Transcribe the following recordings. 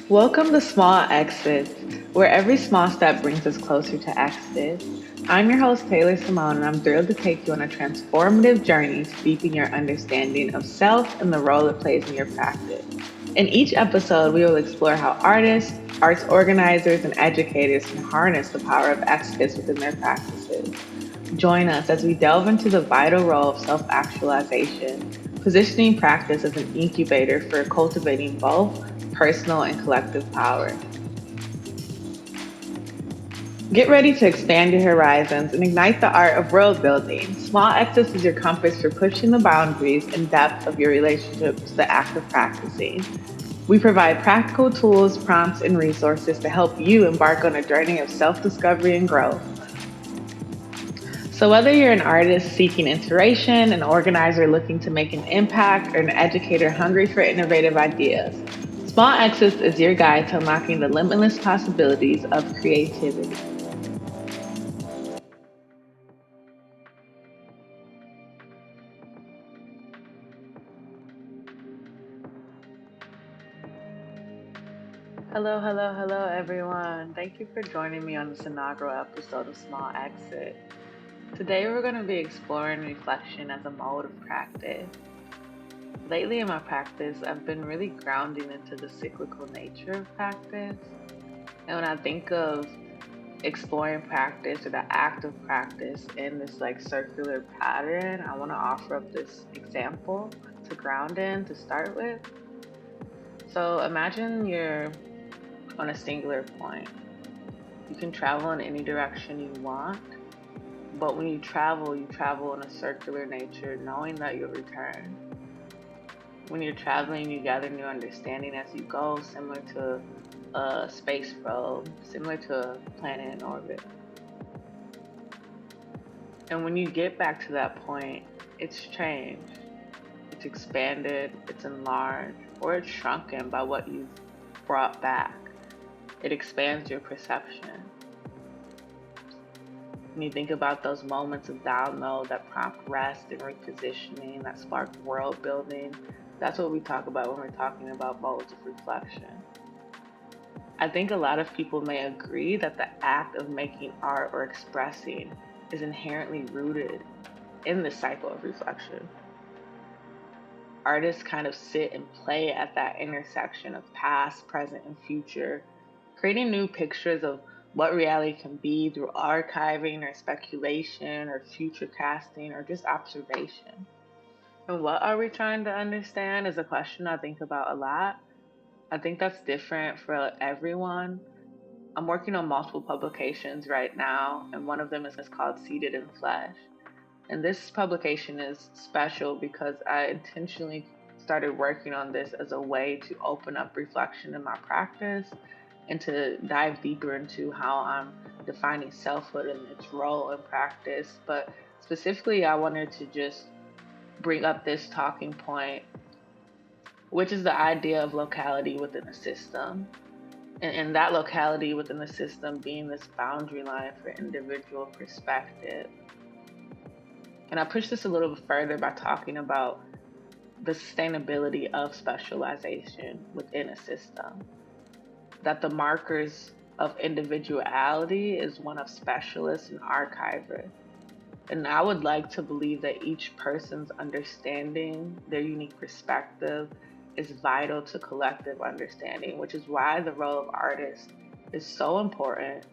Welcome to Small Exits, where every small step brings us closer to exit. I'm your host, Taylor Simone, and I'm thrilled to take you on a transformative journey to deepen your understanding of self and the role it plays in your practice. In each episode, we will explore how artists, arts organizers, and educators can harness the power of exodus within their practices. Join us as we delve into the vital role of self actualization, positioning practice as an incubator for cultivating both personal and collective power. Get ready to expand your horizons and ignite the art of world building. Small Access is your compass for pushing the boundaries and depth of your relationship to the act of practicing. We provide practical tools, prompts, and resources to help you embark on a journey of self discovery and growth. So, whether you're an artist seeking inspiration, an organizer looking to make an impact, or an educator hungry for innovative ideas, Small Access is your guide to unlocking the limitless possibilities of creativity. Hello, hello, hello, everyone. Thank you for joining me on this inaugural episode of Small Exit. Today, we're going to be exploring reflection as a mode of practice. Lately, in my practice, I've been really grounding into the cyclical nature of practice. And when I think of exploring practice or the act of practice in this like circular pattern, I want to offer up this example to ground in to start with. So imagine you're on a singular point. You can travel in any direction you want, but when you travel in a circular nature, knowing that you'll return. When you're traveling, you gather new understanding as you go, similar to a space probe, similar to a planet in orbit. And when you get back to that point, it's changed, it's expanded, it's enlarged, or it's shrunken by what you've brought back. It expands your perception. When you think about those moments of download that prompt rest and repositioning, that spark world building, that's what we talk about when we're talking about modes of reflection. I think a lot of people may agree that the act of making art or expressing is inherently rooted in this cycle of reflection. Artists kind of sit and play at that intersection of past, present, and future, creating new pictures of what reality can be through archiving or speculation or future casting or just observation. And what are we trying to understand is a question I think about a lot. I think that's different for everyone. I'm working on multiple publications right now, and one of them is called Seated in Flesh. And this publication is special because I intentionally started working on this as a way to open up reflection in my practice and to dive deeper into how I'm defining selfhood and its role in practice. But specifically, I wanted to just bring up this talking point, which is the idea of locality within a system. And that locality within the system being this boundary line for individual perspective. And I push this a little bit further by talking about the sustainability of specialization within a system. That the markers of individuality is one of specialists and archivers. And I would like to believe that each person's understanding, their unique perspective, is vital to collective understanding, which is why the role of artists is so important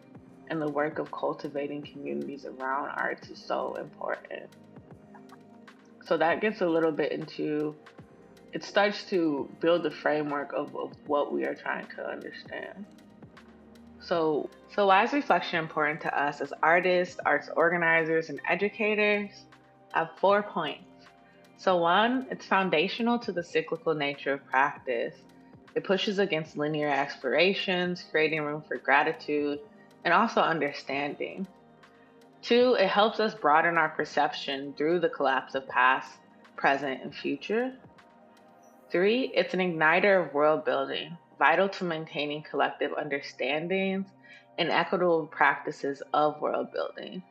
and the work of cultivating communities around arts is so important. So that gets a little bit into, it starts to build the framework of what we are trying to understand. So why is reflection important to us as artists, arts organizers, and educators? I have 4 points. So one, it's foundational to the cyclical nature of practice. It pushes against linear explorations, creating room for gratitude and also understanding. Two, it helps us broaden our perception through the collapse of past, present, and future. Three, it's an igniter of world building, vital to maintaining collective understandings and equitable practices of world building.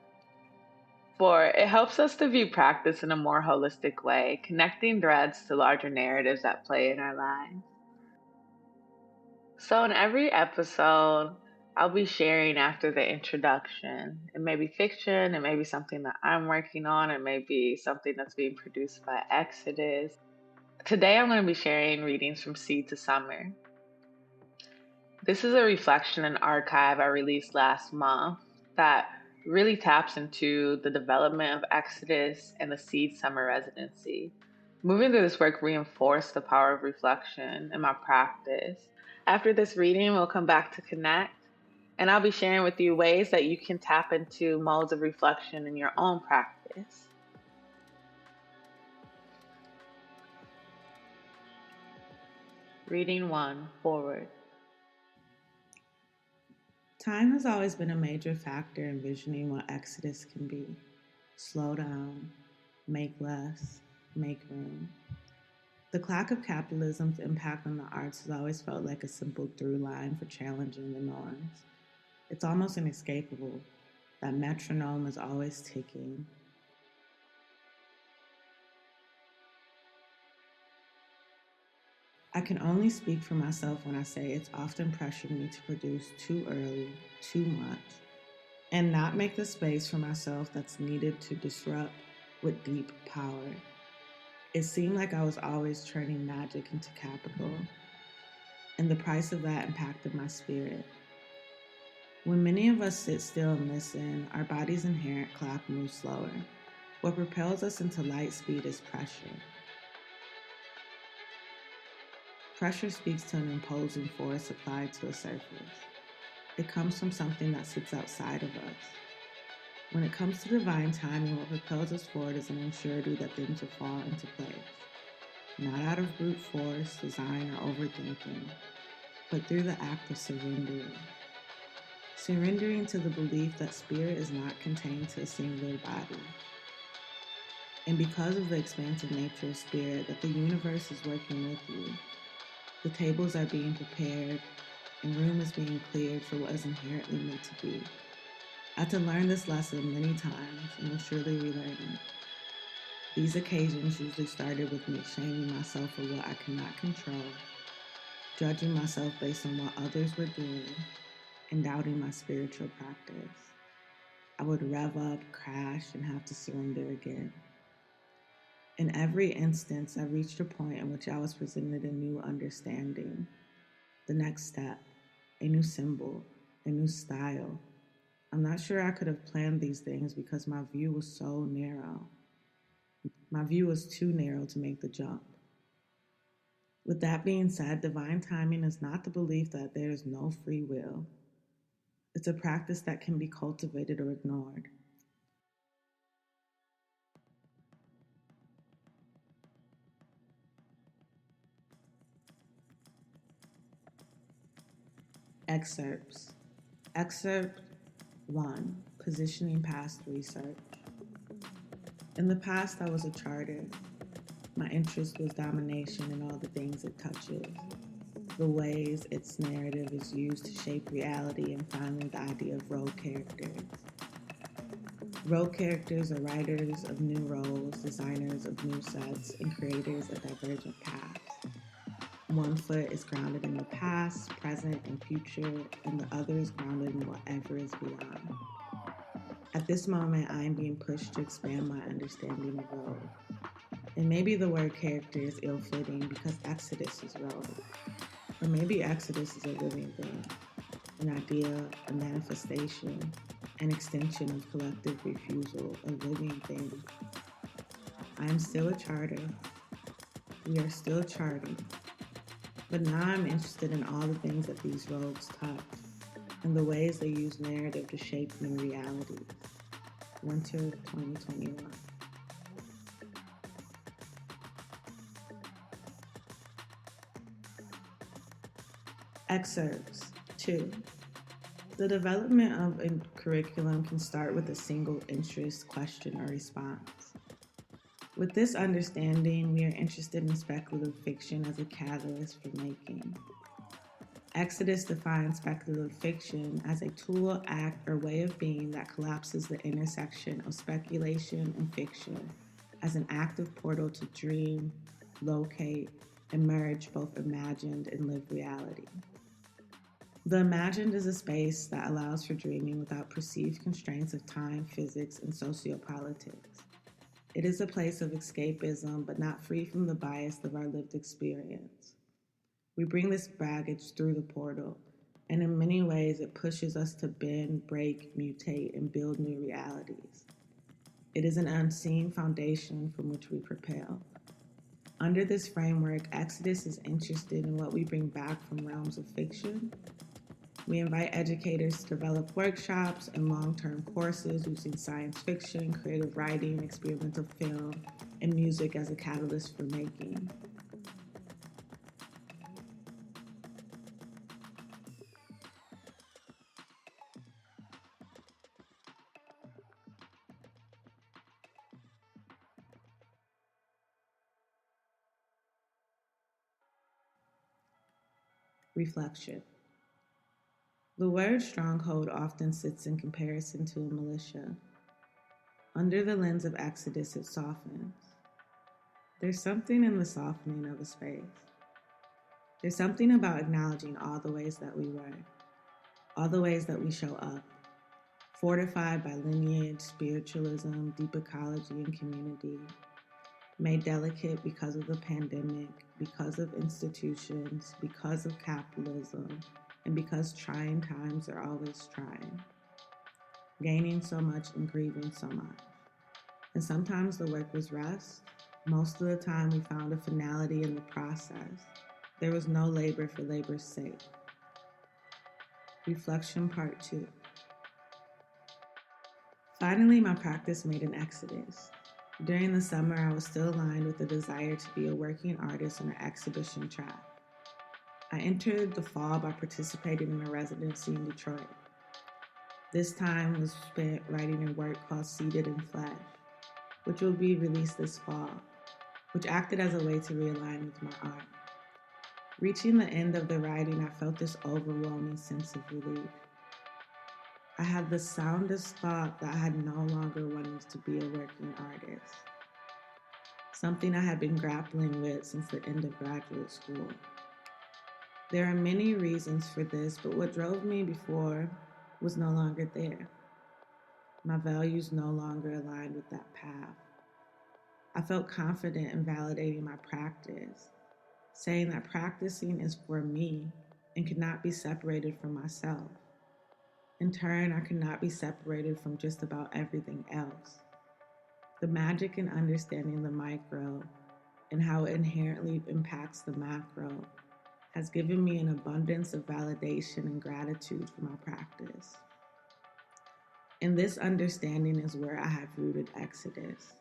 Four, it helps us to view practice in a more holistic way, connecting threads to larger narratives at play in our lives. So, in every episode, I'll be sharing after the introduction. It may be fiction, it may be something that I'm working on, it may be something that's being produced by Exodus. Today, I'm going to be sharing readings from Seed to Summer. This is a reflection and archive I released last month that really taps into the development of Exodus and the Seed Summer residency. Moving through this work reinforced the power of reflection in my practice. After this reading, we'll come back to connect, and I'll be sharing with you ways that you can tap into modes of reflection in your own practice. Reading 1, Forward. Time has always been a major factor in envisioning what Exodus can be. Slow down, make less, make room. The clock of capitalism's impact on the arts has always felt like a simple through line for challenging the norms. It's almost inescapable. That metronome is always ticking. I can only speak for myself when I say it's often pressured me to produce too early, too much, and not make the space for myself that's needed to disrupt with deep power. It seemed like I was always turning magic into capital, and the price of that impacted my spirit. When many of us sit still and listen, our body's inherent clock moves slower. What propels us into light speed is pressure. Pressure speaks to an imposing force applied to a surface. It comes from something that sits outside of us. When it comes to divine timing, what propels us forward is an surety that things will fall into place. Not out of brute force, design, or overthinking, but through the act of surrendering. Surrendering to the belief that spirit is not contained to a singular body. And because of the expansive nature of spirit, that the universe is working with you. The tables are being prepared, and room is being cleared for what is inherently meant to be. I had to learn this lesson many times, and will surely relearn it. These occasions usually started with me shaming myself for what I could not control, judging myself based on what others were doing, and doubting my spiritual practice. I would rev up, crash, and have to surrender again. In every instance, I reached a point in which I was presented a new understanding, the next step, a new symbol, a new style. I'm not sure I could have planned these things because my view was so narrow. My view was too narrow to make the jump. With that being said, divine timing is not the belief that there is no free will. It's a practice that can be cultivated or ignored. Excerpts. Excerpt 1. Positioning past research. In the past, I was a charter. My interest was domination and all the things it touches, the ways its narrative is used to shape reality, and finally the idea of role characters. Role characters are writers of new roles, designers of new sets, and creators of divergent paths. One foot is grounded in the past, present, and future, and the other is grounded in whatever is beyond. At this moment, I am being pushed to expand my understanding of role. And maybe the word character is ill-fitting because Exodus is role. Or maybe Exodus is a living thing, an idea, a manifestation, an extension of collective refusal, a living thing. I am still a charter. We are still charting. But now I'm interested in all the things that these rogues touch and the ways they use narrative to shape new realities. Winter 2021. Excerpts 2. The development of a curriculum can start with a single interest, question, or response. With this understanding, we are interested in speculative fiction as a catalyst for making. Exodus defines speculative fiction as a tool, act, or way of being that collapses the intersection of speculation and fiction as an active portal to dream, locate, and merge both imagined and lived reality. The imagined is a space that allows for dreaming without perceived constraints of time, physics, and sociopolitics. It is a place of escapism, but not free from the bias of our lived experience. We bring this baggage through the portal, and in many ways it pushes us to bend, break, mutate, and build new realities. It is an unseen foundation from which we propel. Under this framework, Exodus is interested in what we bring back from realms of fiction. We invite educators to develop workshops and long-term courses using science fiction, creative writing, experimental film, and music as a catalyst for making. Reflection. The word stronghold often sits in comparison to a militia. Under the lens of Exodus, it softens. There's something in the softening of a space. There's something about acknowledging all the ways that we were, all the ways that we show up, fortified by lineage, spiritualism, deep ecology, and community, made delicate because of the pandemic, because of institutions, because of capitalism, and because trying times are always trying. Gaining so much and grieving so much. And sometimes the work was rest. Most of the time we found a finality in the process. There was no labor for labor's sake. Reflection Part 2. Finally, my practice made an exodus. During the summer, I was still aligned with the desire to be a working artist on an exhibition track. I entered the fall by participating in a residency in Detroit. This time was spent writing a work called Seated in Flesh, which will be released this fall, which acted as a way to realign with my art. Reaching the end of the writing, I felt this overwhelming sense of relief. I had the soundest thought that I had no longer wanted to be a working artist, something I had been grappling with since the end of graduate school. There are many reasons for this, but what drove me before was no longer there. My values no longer aligned with that path. I felt confident in validating my practice, saying that practicing is for me and could not be separated from myself. In turn, I could not be separated from just about everything else. The magic in understanding the micro and how it inherently impacts the macro has given me an abundance of validation and gratitude for my practice. And this understanding is where I have rooted Exodus,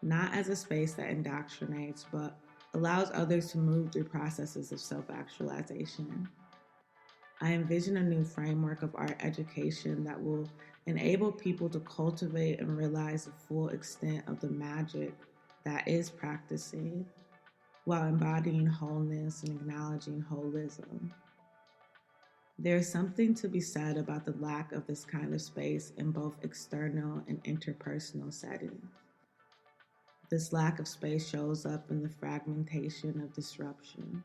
not as a space that indoctrinates, but allows others to move through processes of self-actualization. I envision a new framework of art education that will enable people to cultivate and realize the full extent of the magic that is practicing while embodying wholeness and acknowledging holism. There's something to be said about the lack of this kind of space in both external and interpersonal settings. This lack of space shows up in the fragmentation of disruption.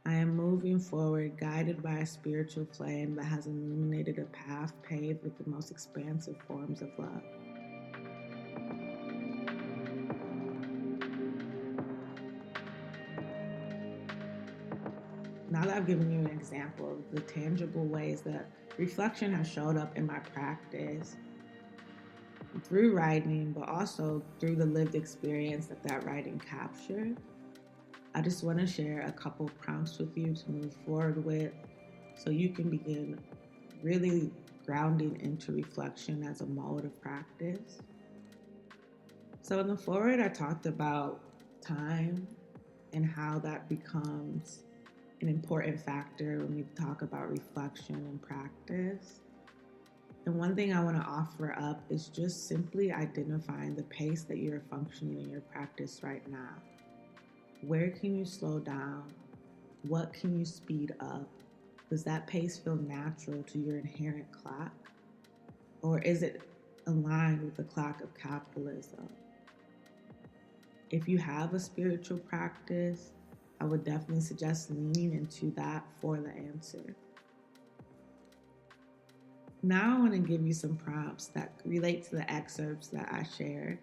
I am moving forward, guided by a spiritual flame that has illuminated a path paved with the most expansive forms of love. Now that I've given you an example of the tangible ways that reflection has showed up in my practice, through writing, but also through the lived experience that writing captured, I just want to share a couple prompts with you to move forward with so you can begin really grounding into reflection as a mode of practice. So in the forward, I talked about time and how that becomes an important factor when we talk about reflection and practice. And one thing I want to offer up is just simply identifying the pace that you're functioning in your practice right now. Where can you slow down? What can you speed up? Does that pace feel natural to your inherent clock? Or is it aligned with the clock of capitalism? If you have a spiritual practice, I would definitely suggest leaning into that for the answer. Now I want to give you some prompts that relate to the excerpts that I shared.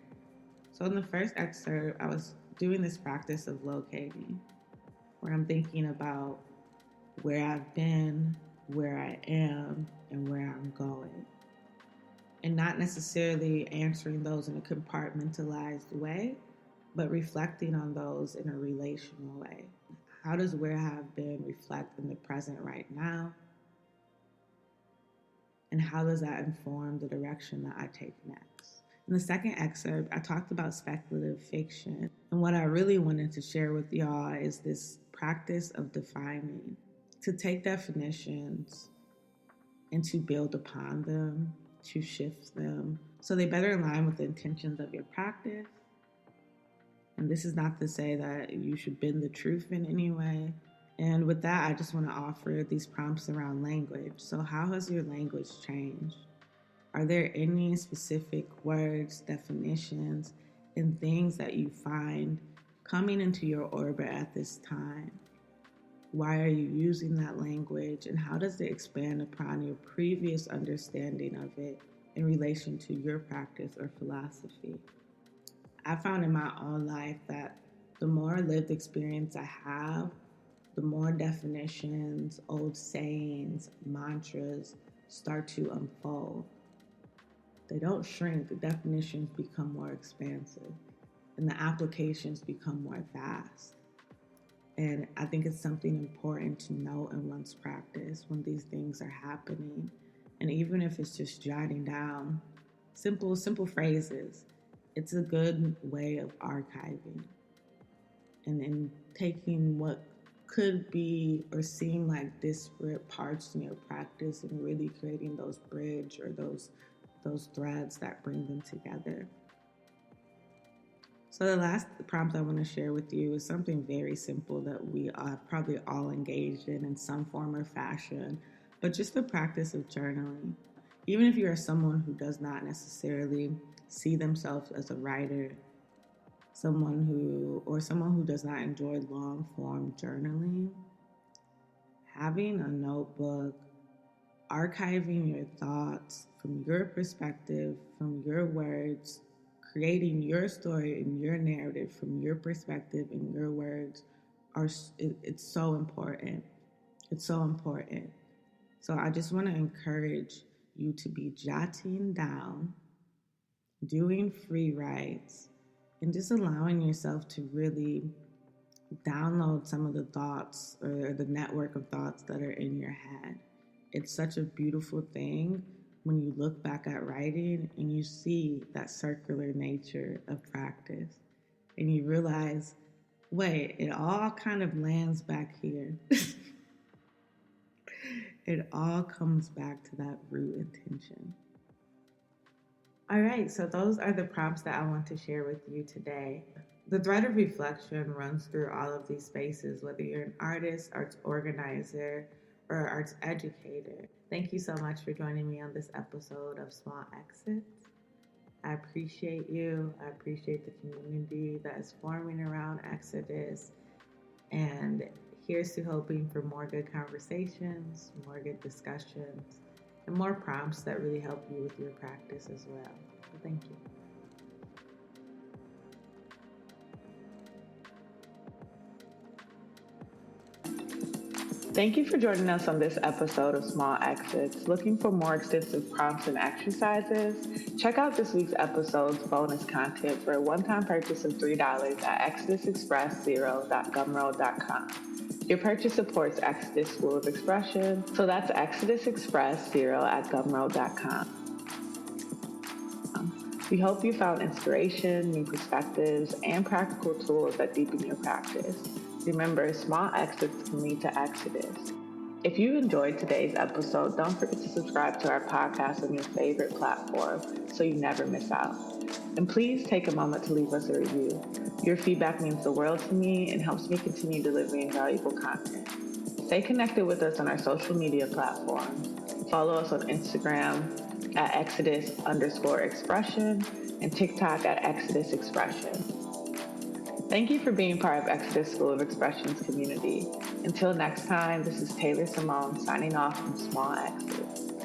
So in the first excerpt, I was doing this practice of locating, where I'm thinking about where I've been, where I am, and where I'm going. And not necessarily answering those in a compartmentalized way, but reflecting on those in a relational way. How does where I have been reflect in the present right now? And how does that inform the direction that I take next? In the second excerpt, I talked about speculative fiction. And what I really wanted to share with y'all is this practice of defining, to take definitions and to build upon them, to shift them, so they better align with the intentions of your practice. And this is not to say that you should bend the truth in any way. And with that, I just want to offer these prompts around language. So how has your language changed? Are there any specific words, definitions, and things that you find coming into your orbit at this time? Why are you using that language, and how does it expand upon your previous understanding of it in relation to your practice or philosophy? I found in my own life that the more lived experience I have, the more definitions, old sayings, mantras start to unfold. They don't shrink, the definitions become more expansive, and the applications become more vast. And I think it's something important to know in one's practice when these things are happening. And even if it's just jotting down simple phrases, it's a good way of archiving and in taking what could be or seem like disparate parts in your practice and really creating those bridge or those threads that bring them together. So the last prompt I want to share with you is something very simple that we are probably all engaged in some form or fashion, but just the practice of journaling. Even if you are someone who does not necessarily see themselves as a writer, someone who does not enjoy long form journaling, having a notebook, archiving your thoughts from your perspective, from your words, creating your story and your narrative from your perspective and your words it's so important. It's so important. So I just want to encourage you to be jotting down, doing free writes, and just allowing yourself to really download some of the thoughts or the network of thoughts that are in your head. It's such a beautiful thing when you look back at writing and you see that circular nature of practice and you realize, wait, it all kind of lands back here. It all comes back to that root intention. All right, so those are the prompts that I want to share with you today. The thread of reflection runs through all of these spaces, whether you're an artist, arts organizer, or arts educator. Thank you so much for joining me on this episode of Small Exits. I appreciate you. I appreciate the community that is forming around Exodus. And here's to hoping for more good conversations, more good discussions, and more prompts that really help you with your practice as well. So thank you. Thank you for joining us on this episode of Small Exits. Looking for more extensive prompts and exercises? Check out this week's episode's bonus content for a one-time purchase of $3 at exodusexpress0.gumroad.com. Your purchase supports Exodus School of Expression, so that's exodusexpress0.gumroad.com. We hope you found inspiration, new perspectives, and practical tools that deepen your practice. Remember, small exits can lead to exodus. If you enjoyed today's episode, don't forget to subscribe to our podcast on your favorite platform so you never miss out. And please take a moment to leave us a review. Your feedback means the world to me and helps me continue delivering valuable content. Stay connected with us on our social media platforms. Follow us on Instagram at Exodus_expression and TikTok at Exodus Expression. Thank you for being part of Exodus School of Expression's community. Until next time, this is Taylor Simone signing off from Small Exodus.